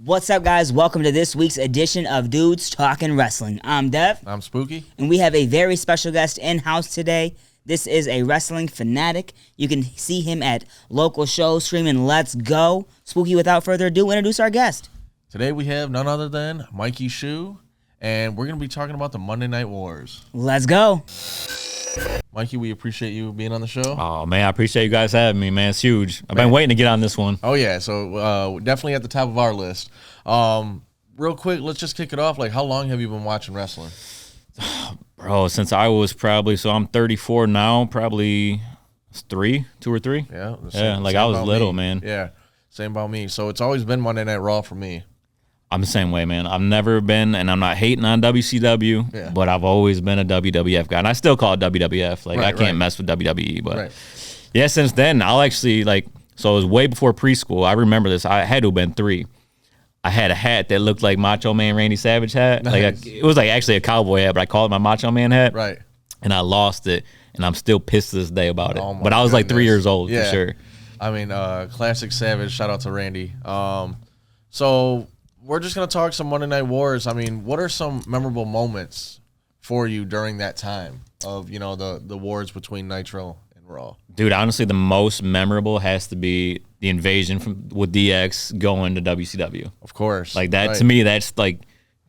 What's up, guys? Welcome to this week's edition of Dudes Talking Wrestling. I'm Dev. I'm Spooky. And we have a very special guest in-house today. This is a wrestling fanatic. You can see him at local shows streaming Let's Go. Spooky, without further ado, introduce our guest. Today we have none other than Mikey Shu, and we're going to be talking about the Monday Night Wars. Let's go. Mikey, we appreciate you being on the show. Oh, man, I appreciate you guys having me, man. It's huge. I've been waiting to get on this one. Oh, yeah, so definitely at the top of our list. Real quick, let's just kick it off. Like, how long have you been watching wrestling? Bro, since I was so I'm 34 now, probably 2 or 3. Yeah, same I was little, man. Yeah, same about me. So it's always been Monday Night Raw for me. I'm the same way, man. I've never been, and I'm not hating on WCW, but I've always been a WWF guy. And I still call it WWF. Like, I can't mess with WWE. But, yeah, since then, I'll actually, so it was way before preschool. I remember this. I had to have been 3. I had a hat that looked like Macho Man Randy Savage hat. Nice. It was actually a cowboy hat, but I called it my Macho Man hat. Right. And I lost it, and I'm still pissed to this day about it. But I was like 3 years old for sure. I mean, classic Savage. Shout out to Randy. So we're just going to talk some Monday Night Wars. I mean, what are some memorable moments for you during that time of, the wars between Nitro and Raw? Dude, honestly, the most memorable has to be the invasion with DX going to WCW. Of course. Like, that, to me, that's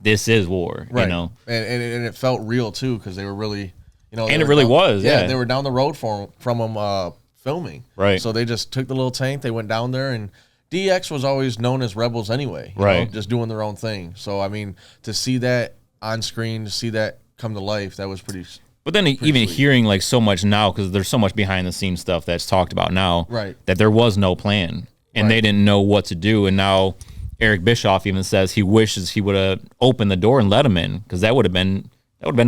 this is war, you know? And it felt real, too, because they were really, And it really was, yeah. They were down the road from them filming. Right. So they just took the little tank, they went down there, and DX was always known as Rebels anyway, just doing their own thing. So, I mean, to see that on screen, to see that come to life, that was pretty. But then even sweet. Hearing so much now, because there's so much behind the scenes stuff that's talked about now, that there was no plan and they didn't know what to do. And now Eric Bischoff even says he wishes he would have opened the door and let him in, because that would have been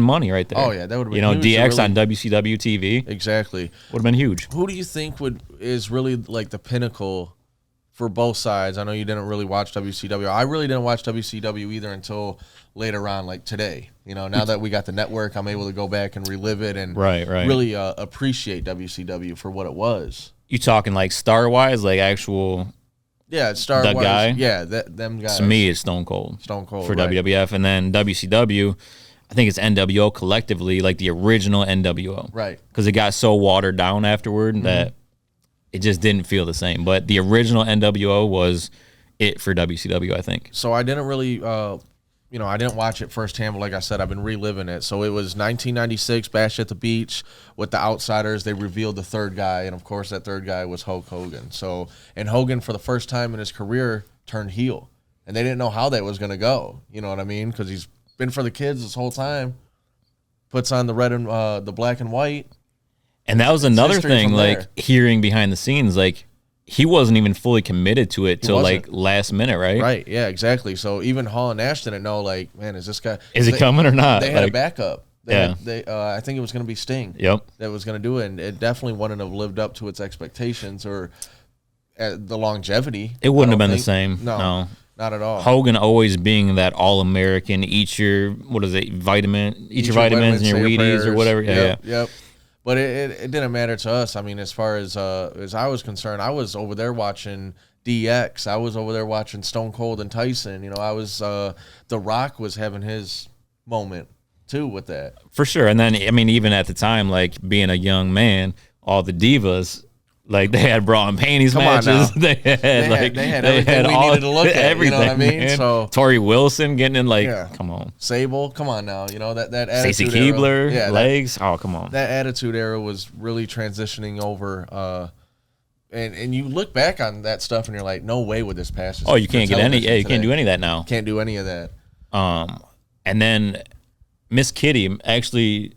money right there. Oh yeah, that would have been huge. DX on WCW TV. Exactly. Would have been huge. Who do you think is really the pinnacle for both sides? I know you didn't really watch WCW. I really didn't watch WCW either until later on, like today. Now that we got the network, I'm able to go back and relive it and really appreciate WCW for what it was. You talking star-wise, actual... Yeah, star-wise. The guy? Yeah, them guys. To me, it's Stone Cold. Stone Cold, for WWF. And then WCW, I think it's NWO collectively, the original NWO. Right. Because it got so watered down afterward that it just didn't feel the same. But the original NWO was it for WCW, I think. So I didn't really, I didn't watch it firsthand, but like I said, I've been reliving it. So it was 1996, Bash at the Beach with the Outsiders. They revealed the third guy, and of course that third guy was Hulk Hogan. And Hogan, for the first time in his career, turned heel. And they didn't know how that was going to go. You know what I mean? Because he's been for the kids this whole time. Puts on the red and the black and white. And that was another thing, hearing behind the scenes, he wasn't even fully committed to it till last minute, right? Right, yeah, exactly. So even Hall and Nash didn't know, man, is this guy... Is he coming or not? They had a backup. I think it was going to be Sting. Yep. That was going to do it, and it definitely wouldn't have lived up to its expectations or the longevity. It wouldn't have been the same. No. Not at all. Hogan always being that all-American, eat your vitamins and your Wheaties or whatever. Yep. But it didn't matter to us. I mean, as far as I was concerned, I was over there watching DX. I was over there watching Stone Cold and Tyson. I was The Rock was having his moment too with that. For sure. And then, I mean, even at the time, being a young man, all the divas, they had bra and panties matches. They had everything we needed to look at. Everything, you know what I mean? Man. So Tori Wilson getting in come on. Sable, come on now. That attitude Stacey Keibler, legs. Oh, come on. That attitude era was really transitioning over. And you look back on that stuff and you're like, no way would this pass. Oh, you can't get any. Yeah, you can't do any of that now. Can't do any of that. And then Miss Kitty actually,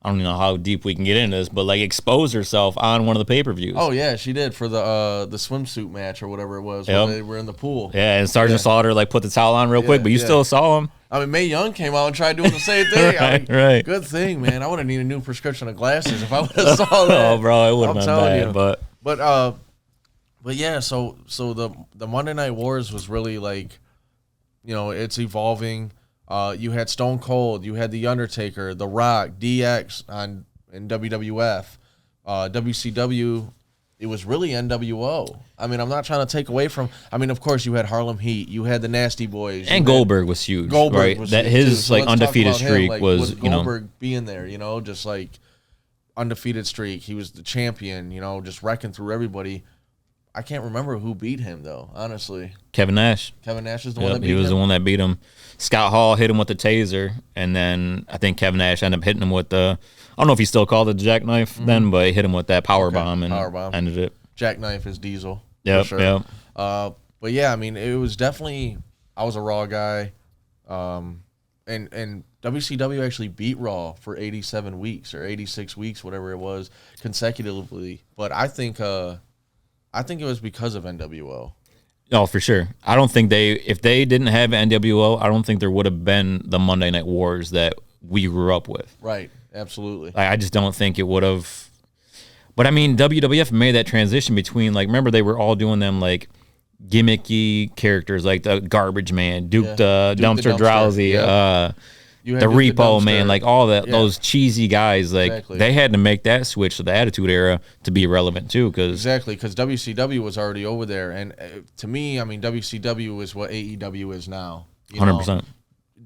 I don't know how deep we can get into this, but exposed herself on one of the pay-per-views. Oh yeah, she did for the swimsuit match or whatever it was when they were in the pool. Yeah, and Sergeant Slaughter put the towel on real quick, but you still saw him. I mean, Mae Young came out and tried doing the same thing. Right. Good thing, man. I would have needed a new prescription of glasses if I would have saw that. Oh, bro, it would have been bad. But yeah. So the Monday Night Wars was really it's evolving. You had Stone Cold, you had The Undertaker, The Rock, DX in WWF. WCW it was really NWO. I mean, I'm not trying to take away from. I mean, of course, you had Harlem Heat, you had the Nasty Boys, and Goldberg was huge. Goldberg right? was that huge his too. like undefeated streak like, was Goldberg being there. Just like undefeated streak. He was the champion. Just wrecking through everybody. I can't remember who beat him though. Honestly, Kevin Nash. Kevin Nash is the one that beat him. He was the one that beat him. Scott Hall hit him with the taser, and then I think Kevin Nash ended up hitting him with the. I don't know if he still called it the jackknife then, but he hit him with that power bomb and ended it. Jackknife is Diesel. Yep, for sure. yep. But yeah, I mean, it was definitely. I was a Raw guy, and WCW actually beat Raw for 87 weeks or 86 weeks, whatever it was, consecutively. But I think it was because of NWO. Oh, for sure. I don't think if they didn't have NWO, I don't think there would have been the Monday Night Wars that we grew up with. Right. Absolutely. I just don't think it would have. But I mean, WWF made that transition between remember they were all doing them gimmicky characters like the Garbage Man, Duke the Dumpster Drowsy, the Repo Man, all that those cheesy guys. Exactly. They had to make that switch to the Attitude Era to be relevant too. Because WCW was already over there, and to me, I mean, WCW is what AEW is now. 100%.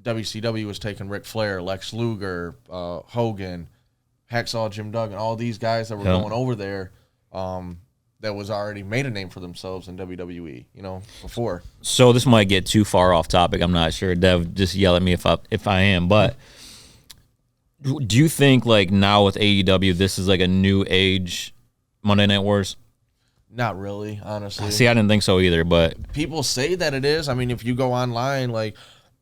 WCW was taking Ric Flair, Lex Luger, Hogan, Hacksaw Jim Duggan, all these guys that were going over there that was already made a name for themselves in WWE, before. So this might get too far off topic. I'm not sure. Dev, just yell at me if I am. But do you think now with AEW, this is a new age Monday Night Wars? Not really, honestly. See, I didn't think so either, but people say that it is. I mean, if you go online,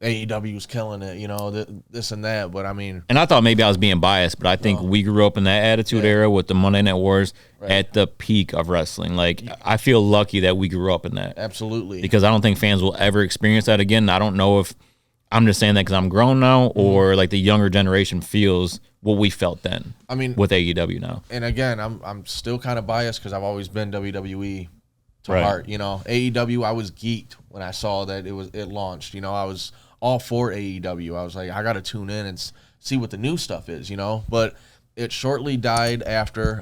AEW's killing it, this and that. But I mean, and I thought maybe I was being biased, but I think we grew up in that Attitude Era with the Monday Night Wars at the peak of wrestling. I feel lucky that we grew up in that. Absolutely. Because I don't think fans will ever experience that again. I don't know if I'm just saying that because I'm grown now, or the younger generation feels what we felt then. I mean, with AEW now. And again, I'm still kind of biased because I've always been WWE to heart. AEW, I was geeked when I saw that it launched. I was all for AEW. I was like, I got to tune in and see what the new stuff is, But it shortly died after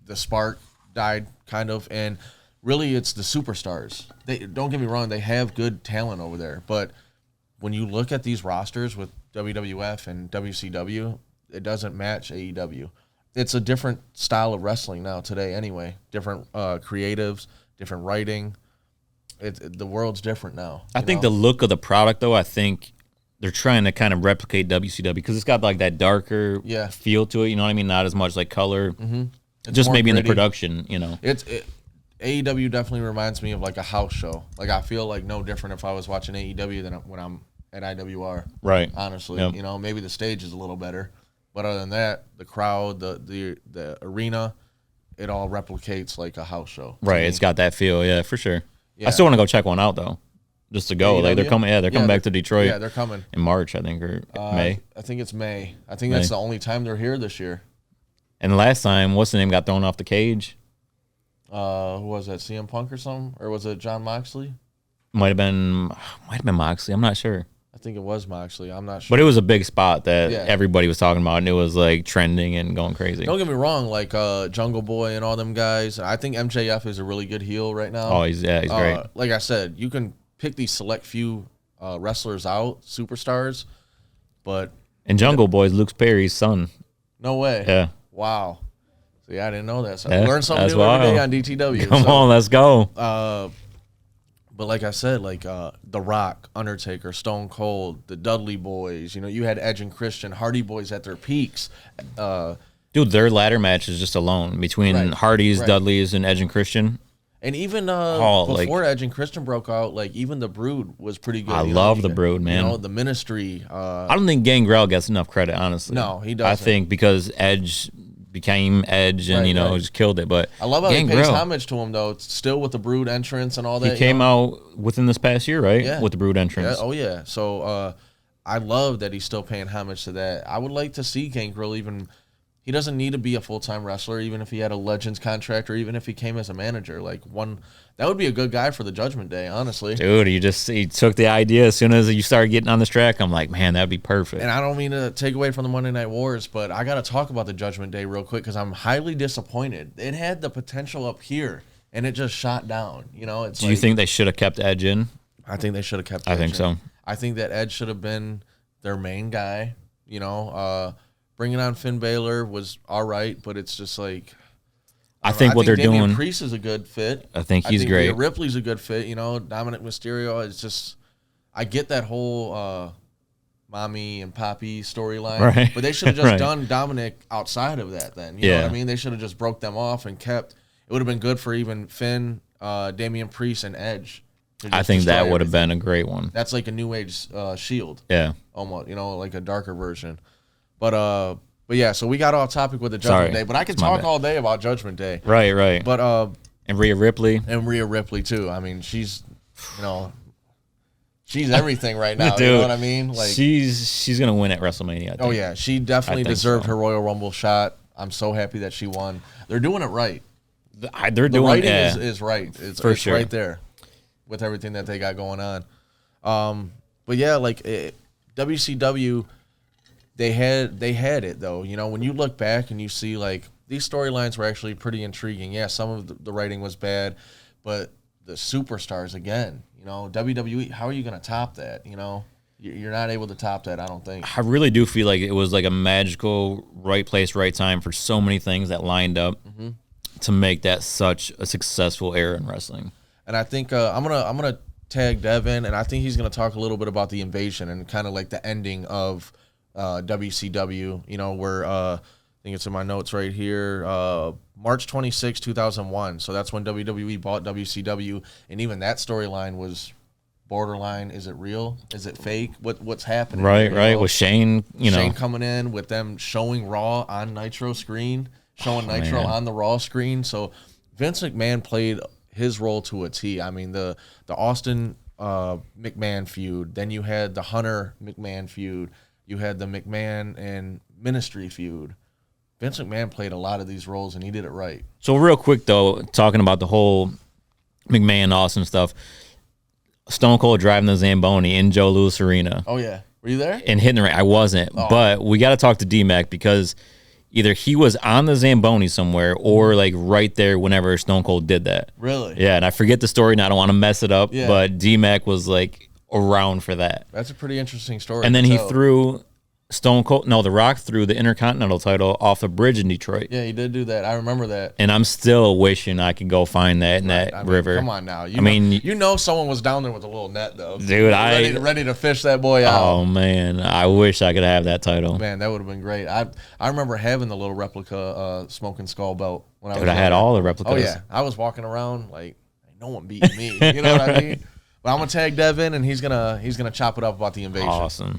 the spark died, kind of. And really, it's the superstars. Don't get me wrong, they have good talent over there. But when you look at these rosters with WWF and WCW, it doesn't match AEW. It's a different style of wrestling now today anyway. Different creatives, different writing. The world's different now. I think the look of the product, though, I think they're trying to kind of replicate WCW because it's got that darker feel to it. You know what I mean? Not as much color. Mm-hmm. Just maybe gritty. In the production, AEW definitely reminds me of a house show. I feel no different if I was watching AEW than when I'm at IWR. Right. Honestly, maybe the stage is a little better, but other than that, the crowd, the arena, it all replicates a house show. Right. It's got that feel. Yeah, for sure. Yeah. I still want to go check one out though, just to go. AEW? They're coming. Yeah, they're coming back to Detroit. Yeah, they're coming in March, I think, or May. I think it's May. I think that's the only time they're here this year. And last time, what's the name got thrown off the cage? Who was that? CM Punk or something, or was it John Moxley? Might have been Moxley. I'm not sure. I think it was Moxley. I'm not sure. But it was a big spot that everybody was talking about, and it was trending and going crazy. Don't get me wrong, Jungle Boy and all them guys. I think MJF is a really good heel right now. Oh, he's great. Like I said, you can pick these select few wrestlers out, superstars, but and Jungle Boy is Luke Perry's son. No way. Yeah. Wow. See, I didn't know that. So I learned something new every day on DTW. Come on, let's go. But like I said, The Rock, Undertaker, Stone Cold, the Dudley Boys, you had Edge and Christian, Hardy Boys at their peaks. Dude, their ladder matches just alone between Hardys, Dudleys, and Edge and Christian. And even before Edge and Christian broke out, even the Brood was pretty good. I love the Brood, man. The Ministry. I don't think Gangrel gets enough credit, honestly. No, he doesn't. I think because Edge became Edge and just killed it. But I love how he pays homage to him though. Still with the Brood entrance and all that. He came out within this past year, right? Yeah. With the Brood entrance. Yeah. Oh yeah. So I love that he's still paying homage to that. I would like to see Gangrel even He doesn't need to be a full-time wrestler, even if he had a Legends contract or even if he came as a manager. Like that would be a good guy for the Judgment Day, honestly. Dude, he took the idea as soon as you started getting on this track. I'm like, man, that'd be perfect. And I don't mean to take away from the Monday Night Wars, but I got to talk about the Judgment Day real quick because I'm highly disappointed. It had the potential up here, and it just shot down. You know, Do you think they should have kept Edge in? I think they should have kept Edge in. So. I think that Edge should have been their main guy, you know. Bringing on Finn Balor was all right, but it's just like I think what they're Damian doing. Priest is a good fit. I think he's great. Rhea Ripley's a good fit. You know, Dominic Mysterio. It's just I get that whole mommy and poppy storyline, right. But they should have just done Dominic outside of that. Then you know what I mean? They should have just broke them off and kept. It would have been good for even Finn, Damian Priest, and Edge. I think that would have been a great one. That's like a new age Shield. Yeah, almost. You know, like a darker version. But yeah, so we got off topic with the Judgment Day, but I could talk all day about Judgment Day. Right. But and Rhea Ripley. And Rhea Ripley too. I mean, she's, you know, she's everything right now. Dude, you know what I mean? Like she's gonna win at WrestleMania. I think. Oh yeah, she definitely deserved her Royal Rumble shot. I'm so happy that she won. They're doing it right. The writing is right. It's sure. right there with everything that they got going on. But yeah, like WCW. They had it though. You know, when you look back and you see like these storylines were actually pretty intriguing. Yeah, some of the writing was bad, but the superstars again. You know, WWE. How are you going to top that? You know, you're not able to top that. I don't think. I really do feel like it was like a magical right place, right time for so many things that lined up to make that such a successful era in wrestling. And I think I'm gonna tag Devin, and I think he's gonna talk a little bit about the invasion and kind of like the ending of. WCW, you know, where I think it's in my notes right here, March 26, 2001. So that's when WWE bought WCW, and even that storyline was borderline. Is it real? Is it fake? What's happening? Right. With Shane, Shane coming in with them showing Raw on Nitro screen, showing Nitro on the Raw screen. So Vince McMahon played his role to a T. I mean, the Austin McMahon feud. Then you had the Hunter McMahon feud. You had the McMahon and Ministry feud. Vince McMahon played a lot of these roles, and he did it right. So real quick, though, talking about the whole McMahon-Austin stuff, Stone Cold driving the Zamboni in Joe Louis Arena. Oh, yeah. Were you there? And hitting the ring. I wasn't, but we got to talk to D-Mac because either he was on the Zamboni somewhere or like right there whenever Stone Cold did that. Really? Yeah, and I forget the story, and I don't want to mess it up, but D-Mac was like around for that. That's a pretty interesting story. And then he threw The Rock threw the Intercontinental title off a bridge in Detroit. Yeah, he did do that. I remember that. And I'm still wishing I could go find that in that river. Come on now. You know someone was down there with a little net, though. Dude, ready to fish that boy out. Oh, man. I wish I could have that title. Man, that would have been great. I remember having the little replica Smoking Skull belt when I was I had all the replicas. Oh, yeah. I was walking around like, no one beating me. You know what I mean? But I'm going to tag Devin, and he's gonna chop it up about the invasion. Awesome.